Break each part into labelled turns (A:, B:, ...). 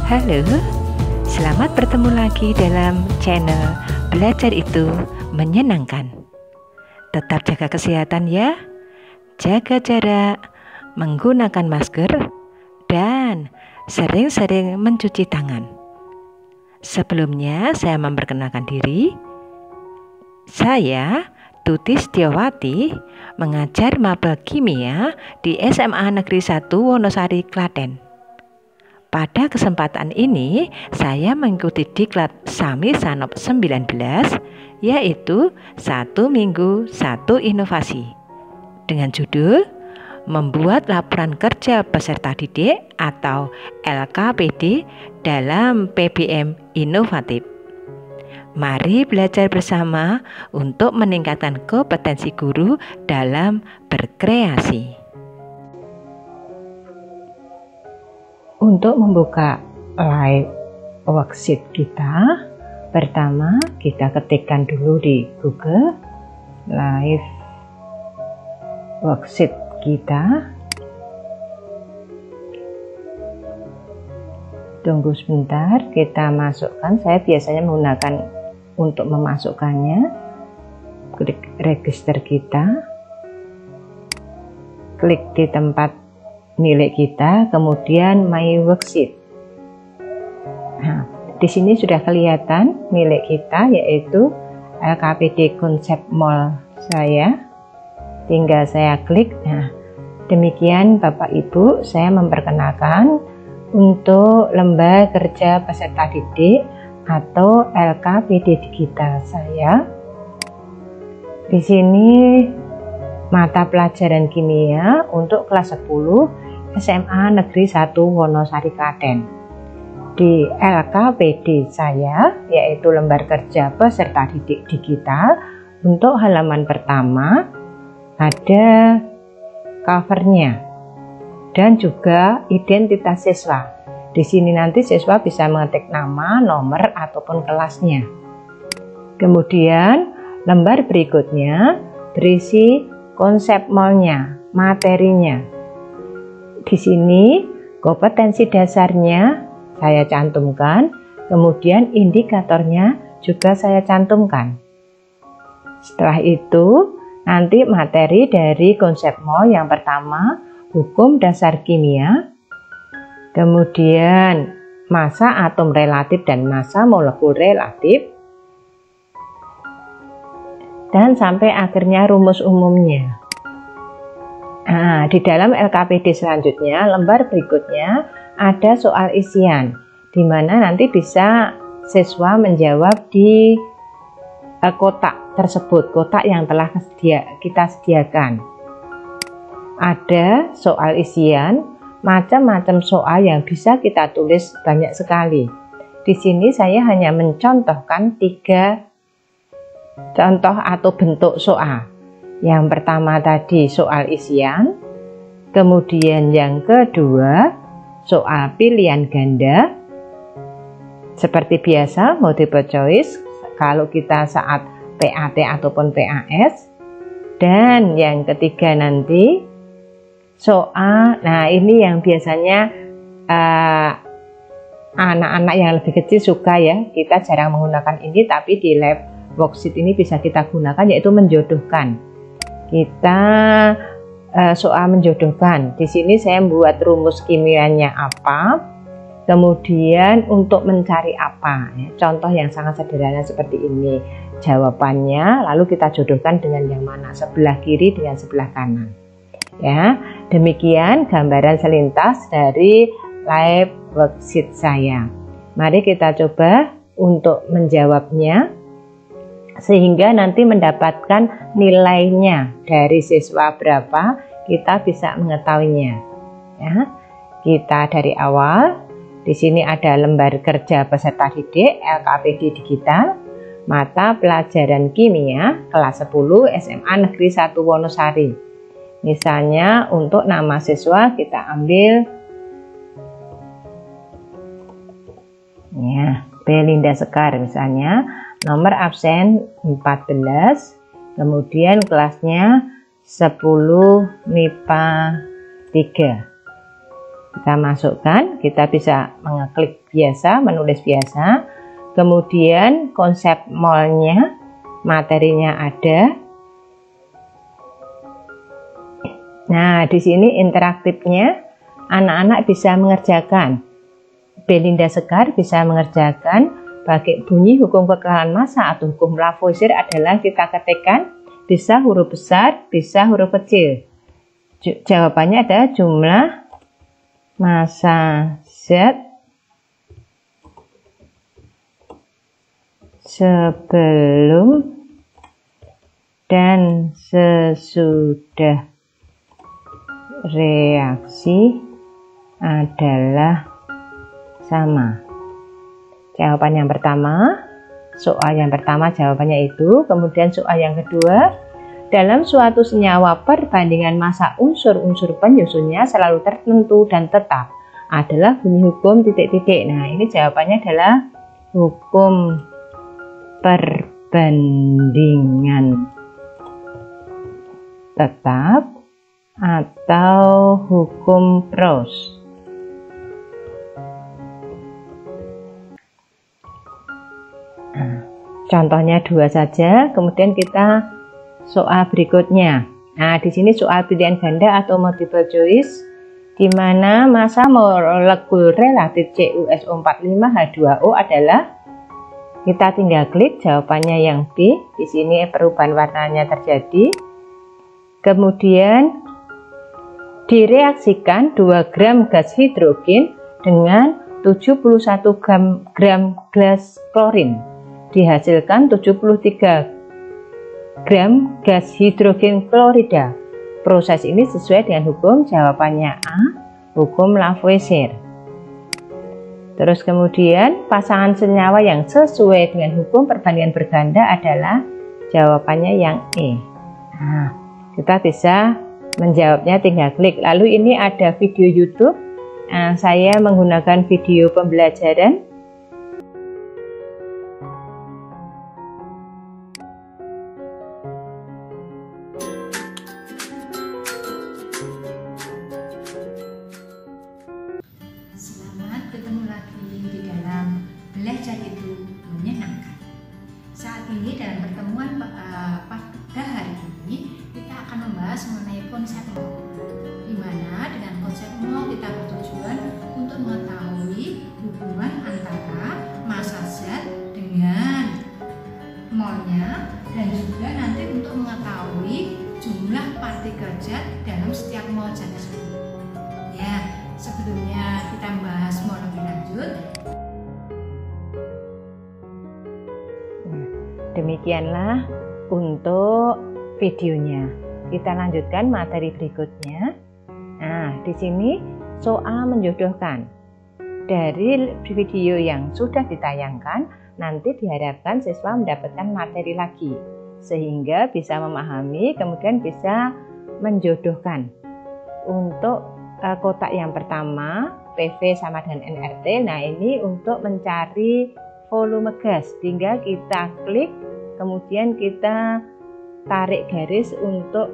A: Halo, selamat bertemu lagi dalam channel Belajar Itu Menyenangkan. Tetap jaga kesehatan ya, jaga jarak, menggunakan masker, dan sering-sering mencuci tangan. Sebelumnya saya memperkenalkan diri. Saya Tuti Setiawati, mengajar maba kimia di SMA Negeri 1 Wonosari, Klaten. Pada kesempatan ini, saya mengikuti diklat SAMI Sanop 19, yaitu 1 Minggu 1 Inovasi, dengan judul Membuat Laporan Kerja Peserta Didik atau LKPD dalam PBM Inovatif. Mari belajar bersama untuk meningkatkan kompetensi guru dalam berkreasi. Untuk membuka live worksheet kita, pertama kita ketikkan dulu di Google live worksheet kita. Tunggu sebentar, kita masukkan. Saya biasanya menggunakan untuk memasukkannya. Klik register kita, klik di tempat milik kita, kemudian my worksheet. Nah, di sini sudah kelihatan milik kita, yaitu LKPD konsep mall saya. Tinggal saya klik. Nah, demikian Bapak Ibu, saya memperkenalkan untuk lembar kerja peserta didik atau LKPD digital saya. Di sini mata pelajaran kimia untuk kelas 10 SMA Negeri 1 Wonosari, Klaten. Di LKPD saya, yaitu lembar kerja peserta didik digital, untuk halaman pertama ada covernya dan juga identitas siswa. Di sini nanti siswa bisa mengetik nama, nomor, ataupun kelasnya. Kemudian lembar berikutnya berisi konsep mallnya, materinya. Di sini kompetensi dasarnya saya cantumkan, kemudian indikatornya juga saya cantumkan. Setelah itu nanti materi dari konsep mall yang pertama hukum dasar kimia, kemudian massa atom relatif dan massa molekul relatif, dan sampai akhirnya rumus umumnya. Nah, di dalam LKPD selanjutnya, lembar berikutnya ada soal isian, di mana nanti bisa siswa menjawab di kotak tersebut, kotak yang telah kita sediakan. Ada soal isian, macam-macam soal yang bisa kita tulis banyak sekali. Di sini saya hanya mencontohkan 3 contoh atau bentuk soal. Yang pertama tadi soal isian, kemudian yang kedua soal pilihan ganda, seperti biasa multiple choice kalau kita saat PAT ataupun PAS, dan yang ketiga nanti soal, nah ini yang biasanya anak-anak yang lebih kecil suka ya, kita jarang menggunakan ini, tapi di lab worksheet ini bisa kita gunakan, yaitu menjodohkan. Kita soal menjodohkan. Di sini saya membuat rumus kimianya apa, kemudian untuk mencari apa. Ya, contoh yang sangat sederhana seperti ini. Jawabannya lalu kita jodohkan dengan yang mana, sebelah kiri dengan sebelah kanan. Ya, demikian gambaran selintas dari live worksheet saya. Mari kita coba untuk menjawabnya, sehingga nanti mendapatkan nilainya dari siswa berapa, kita bisa mengetahuinya. Ya, kita dari awal, di sini ada lembar kerja peserta didik LKPD digital, mata pelajaran kimia kelas 10 SMA Negeri 1 Wonosari. Misalnya untuk nama siswa kita ambil ya, Belinda Sekar misalnya. Nomor absen 14, kemudian kelasnya 10 MIPA 3. Kita masukkan, kita bisa mengeklik biasa, menulis biasa. Kemudian konsep molnya, materinya ada. Nah, di sini interaktifnya anak-anak bisa mengerjakan. Belinda Sekar bisa mengerjakan pakai bunyi hukum kekalahan massa atau hukum Lavoisier adalah kita ketikkan bisa huruf besar, bisa huruf kecil. Jawabannya ada jumlah massa Z sebelum dan sesudah reaksi adalah sama. Jawaban yang pertama, soal yang pertama jawabannya itu. Kemudian soal yang kedua, dalam suatu senyawa perbandingan massa unsur-unsur penyusunnya selalu tertentu dan tetap adalah bunyi hukum titik-titik. Nah, ini jawabannya adalah hukum perbandingan tetap atau hukum Proust. Contohnya dua saja, kemudian kita soal berikutnya. Nah, di sini soal pilihan ganda atau multiple choice, di mana massa molekul relatif CuSO45H2O adalah, kita tinggal klik jawabannya yang B. Di sini perubahan warnanya terjadi. Kemudian direaksikan 2 gram gas hidrogen dengan 71 gram gas klorin. Dihasilkan 73 gram gas hidrogen klorida. Proses ini sesuai dengan hukum, jawabannya A, hukum Lavoisier. Terus kemudian pasangan senyawa yang sesuai dengan hukum perbandingan berganda adalah jawabannya yang E. Nah, kita bisa menjawabnya tinggal klik. Lalu ini ada video YouTube. Nah, saya menggunakan video pembelajaran.
B: Ketemu lagi di dalam belajar itu menyenangkan. Saat ini dalam pertemuan pada hari ini kita akan membahas mengenai konsep mol, di mana dengan konsep mol kita bertujuan untuk mengetahui hubungan antara massa zat dengan molnya, dan juga nanti untuk mengetahui jumlah partikel zat dalam setiap mol zat tersebut. Ya, sebelumnya kita membahas mol lebih lanjut.
A: Demikianlah untuk videonya. Kita lanjutkan materi berikutnya. Nah, di sini soal menjodohkan. Dari video yang sudah ditayangkan, nanti diharapkan siswa mendapatkan materi lagi, sehingga bisa memahami, kemudian bisa menjodohkan. Untuk kotak yang pertama, PV sama dengan nRT. Nah, ini untuk mencari volume gas. Tinggal kita klik, kemudian kita tarik garis untuk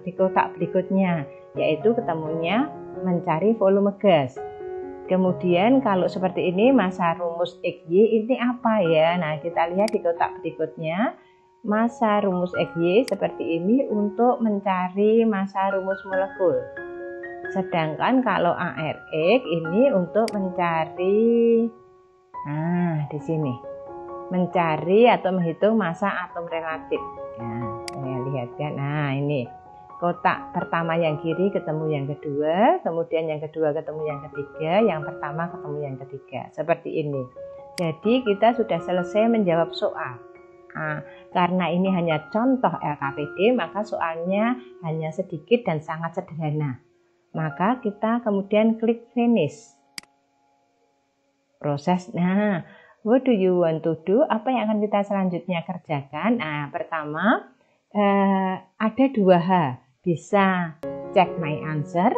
A: di kotak berikutnya, yaitu ketemunya mencari volume gas. Kemudian kalau seperti ini, massa rumus XY ini apa ya? Nah, kita lihat di kotak berikutnya. Massa rumus XY seperti ini untuk mencari massa rumus molekul. Sedangkan kalau ARX ini untuk mencari, di sini mencari atau menghitung massa atom relatif. Nah, saya lihatkan. Nah, ini kotak pertama yang kiri ketemu yang kedua, kemudian yang kedua ketemu yang ketiga, yang pertama ketemu yang ketiga. Seperti ini. Jadi kita sudah selesai menjawab soal. Karena ini hanya contoh LKPD, maka soalnya hanya sedikit dan sangat sederhana. Maka kita kemudian klik finish proses. Nah, what do you want to do? Apa yang akan kita selanjutnya kerjakan? Nah, pertama ada 2 bisa cek my answer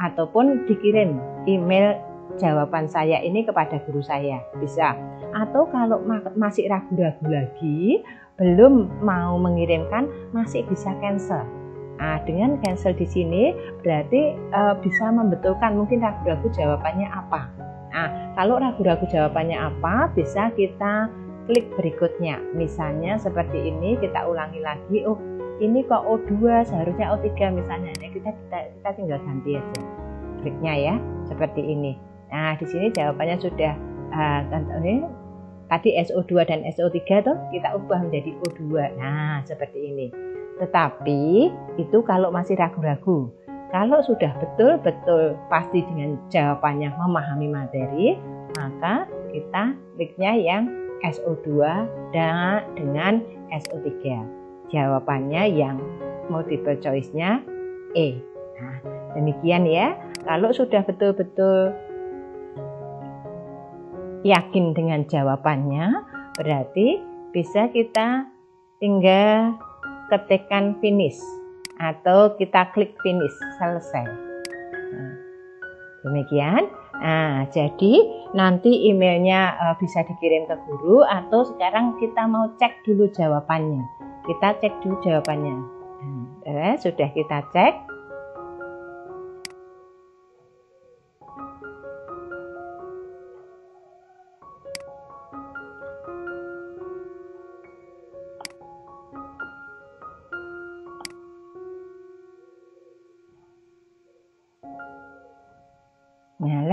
A: ataupun dikirim email jawaban saya ini kepada guru saya, bisa. Atau kalau masih ragu-ragu lagi, belum mau mengirimkan, masih bisa cancel. Nah, dengan cancel di sini berarti bisa membetulkan mungkin ragu-ragu jawabannya apa. Nah, kalau ragu-ragu jawabannya apa, bisa kita klik berikutnya. Misalnya seperti ini, kita ulangi lagi. Oh, ini kok O2 seharusnya O3 misalnya. Nah, kita tinggal ganti aja kliknya ya, seperti ini. Nah, di sini jawabannya sudah tadi SO2 dan SO3 tuh kita ubah menjadi O2. Nah, seperti ini. Tetapi itu kalau masih ragu-ragu. Kalau sudah betul-betul pasti dengan jawabannya memahami materi, maka kita kliknya yang SO2 dan dengan SO3. Jawabannya yang multiple choice-nya E. Nah, demikian ya. Kalau sudah betul-betul yakin dengan jawabannya, berarti bisa kita tinggal ketikkan finish atau kita klik finish, selesai. Nah, demikian. Nah, jadi nanti emailnya bisa dikirim ke guru, atau sekarang kita mau cek dulu jawabannya. Kita cek dulu jawabannya. Nah, sudah kita cek.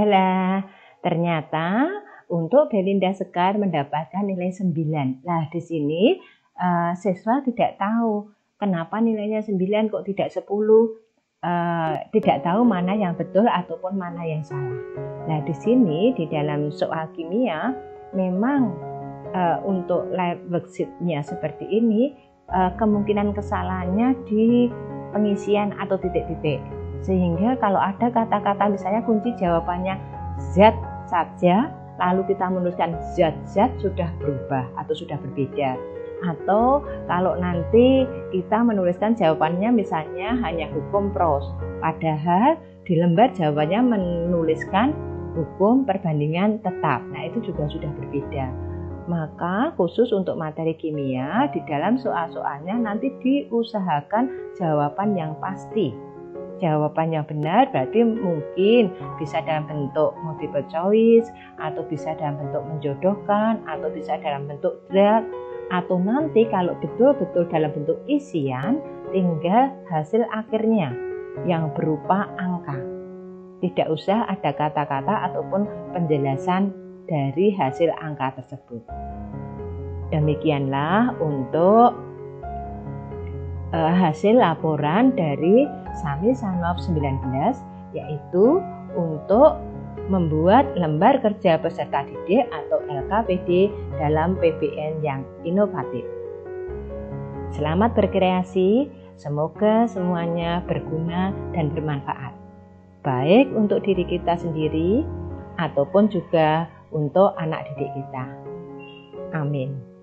A: Nah, ternyata untuk Belinda Sekar mendapatkan nilai 9. Nah, di sini siswa tidak tahu kenapa nilainya 9 kok tidak 10. Tidak tahu mana yang betul ataupun mana yang salah. Nah, di sini di dalam soal kimia memang untuk live worksheet-nya seperti ini, kemungkinan kesalahannya di pengisian atau titik-titik. Sehingga kalau ada kata-kata misalnya kunci jawabannya Z saja, lalu kita menuliskan zat-zat, sudah berubah atau sudah berbeda. Atau kalau nanti kita menuliskan jawabannya misalnya hanya hukum pros, padahal di lembar jawabannya menuliskan hukum perbandingan tetap. Nah, itu juga sudah berbeda. Maka khusus untuk materi kimia, di dalam soal-soalnya nanti diusahakan jawaban yang pasti. Jawaban yang benar berarti mungkin bisa dalam bentuk multiple choice, atau bisa dalam bentuk menjodohkan, atau bisa dalam bentuk drag, atau nanti kalau betul-betul dalam bentuk isian, tinggal hasil akhirnya yang berupa angka. Tidak usah ada kata-kata ataupun penjelasan dari hasil angka tersebut. Demikianlah untuk hasil laporan dari SAMI Sanlov 19, yaitu untuk membuat lembar kerja peserta didik atau LKPD dalam PBN yang inovatif. Selamat berkreasi, semoga semuanya berguna dan bermanfaat, baik untuk diri kita sendiri ataupun juga untuk anak didik kita. Amin.